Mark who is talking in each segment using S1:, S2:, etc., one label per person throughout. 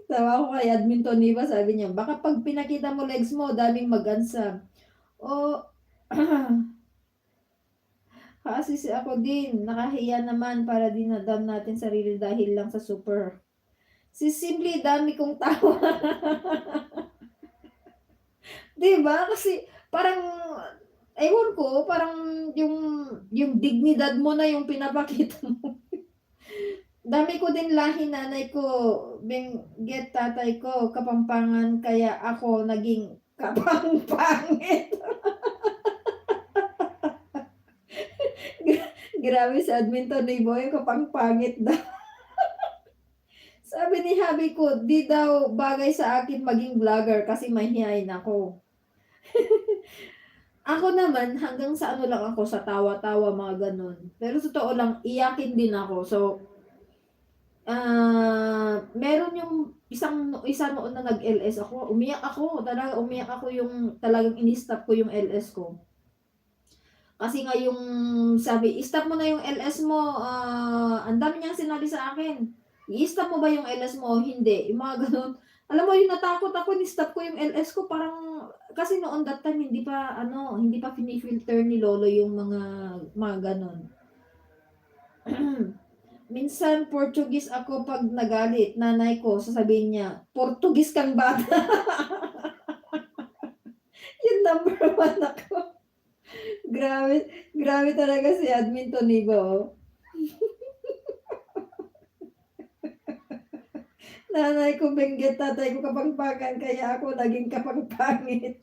S1: Tawa ko kay Admin Toniba, sabi niya, "Baka 'pag pinakita mo legs mo daming mag-unsub." Oh, kasi ako din, nakahiya naman para din-down natin sarili dahil lang sa super. Simple dami kong tawa. 'Di ba? Kasi parang ewan ko, parang yung yung dignidad mo na yung pinapakita mo. Dami ko din lahi, nanay ko Benguet, tatay ko Kapampangan, kaya ako naging kapangpangit. Grabe si Admin Tony Boy, kapangpangit daw. Sabi ni hubby ko, "Di daw bagay sa akin maging vlogger kasi mahiyain ako." Ako naman hanggang sa ano lang ako, sa tawa-tawa mga gano'n. Pero sa totoo lang iyakin din ako. So, meron yung isa noon na nag-LS ako, umiyak ako, talaga umiyak ako, yung talagang ini-stop ko yung LS ko. Kasi nga yung sabi, "I-stop mo na yung LS mo, ang dami niyang sinabi sa akin. I-stop mo ba yung LS mo o hindi?" Yung mga gano'n. Alam mo yung natakot ako, ni-stop ko yung LS ko, parang kasi noon that time hindi pa ano, hindi pa fini-filter ni lolo yung mga gano'n. Minsan Portuguese ako 'pag nagalit, nanay ko sasabihin niya, "Portuguese kang bata." Yun number one ako. Grabe, grabe talaga si Admin Toniba, oh. Nanay ko Benguet, tatay ko Kapampangan, kaya ako naging kapangpangit.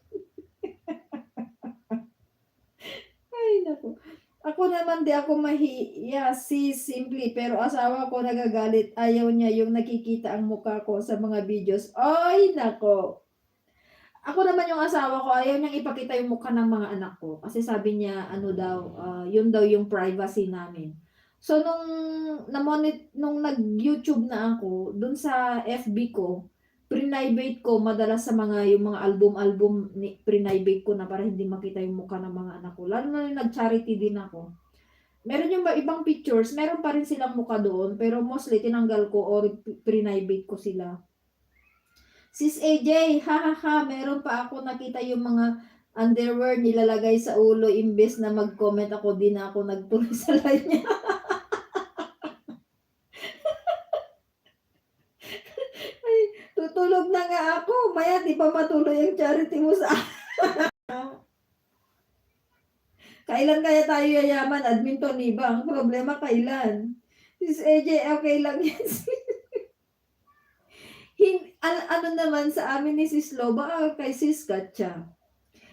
S1: Ay naku. Ako naman di ako mahiya, simple, pero asawa ko nagagalit, ayaw niya yung nakikita ang mukha ko sa mga videos. Ay naku! Ako naman yung asawa ko, ayaw niyang ipakita yung mukha ng mga anak ko kasi sabi niya ano daw, yun daw yung privacy namin. So nung nag-YouTube na ako, dun sa FB ko, prinivate ko madalas sa yung mga album-album prinivate ko na para hindi makita yung mukha ng mga anak ko. Lalo na yung nag-charity din ako. Meron yung ibang pictures, meron pa rin silang mukha doon, pero mostly tinanggal ko or prinivate ko sila. Sis AJ, hahaha, meron pa ako nakita yung mga underwear nilalagay sa ulo imbes na mag-comment ako, 'di na ako nagtuloy sa live niya. Ay, tutulog na nga ako, maya 'di pa matuloy ang charity mo sa kailan kaya tayo yayaman, Admin Toniba? Ang problema kailan? Sis AJ, okay lang yan. Ano naman sa amin ni Sis Lo, baka kay Sis Katja.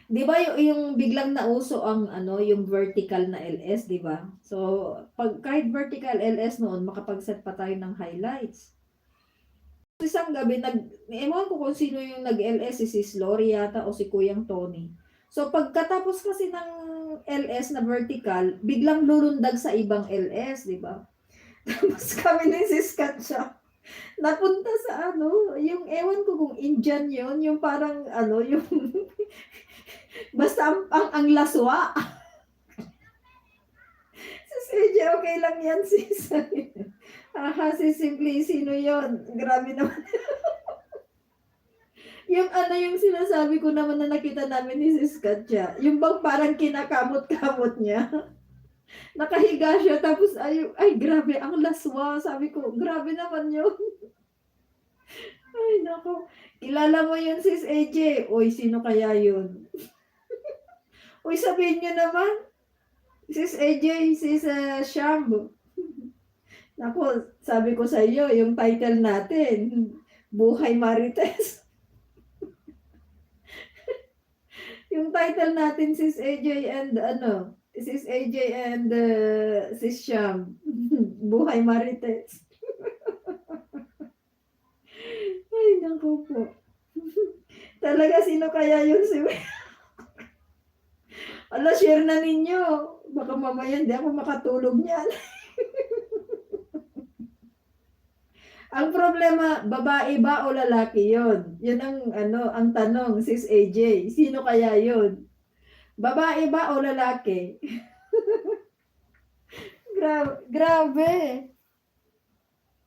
S1: 'Di ba yung biglang nauso ang ano, yung vertical na LS, 'di ba? So, 'pag kahit vertical LS noon makapag-set pa tayo ng highlights. Isang gabi ewan ko kung sino yung nag-LS, si Sis Lori yata o si Kuyang Tony. So, pagkatapos kasi ng LS na vertical, biglang lulundag sa ibang LS, 'di ba? Tapos kami ni Sis Katja, napunta sa ano, yung ewan ko kung Indian yun, yung parang ano, yung basta ang laswa. Sis AJ, okey lang yan sis. Sis Simply, sino yun? Grabe naman. Yung ano yung sinasabi ko naman na nakita namin ni Sis Katja, yung bang parang kinakamot-kamot niya. Nakahiga siya tapos ay grabe ang laswa, sabi ko, grabe naman yun. Ay naku, kilala mo yun Sis AJ? Uy, sino kaya yun? Uy, sabihin niyo naman, Sis AJ, Sis, Sham. Naku, sabi ko sa iyo yung title natin, Buhay Marites. Yung title natin Sis AJ and ano, Sis AJ and, Sis Sham, Buhay Marites. Ay naku po. Talaga sino kaya yun si hala, share na ninyo, baka mamaya hindi ako makatulog niyan. Ang problema, babae ba o lalaki yun? Yun ang ano, ang tanong Sis AJ, sino kaya yun? Babae ba o lalaki? Grabe.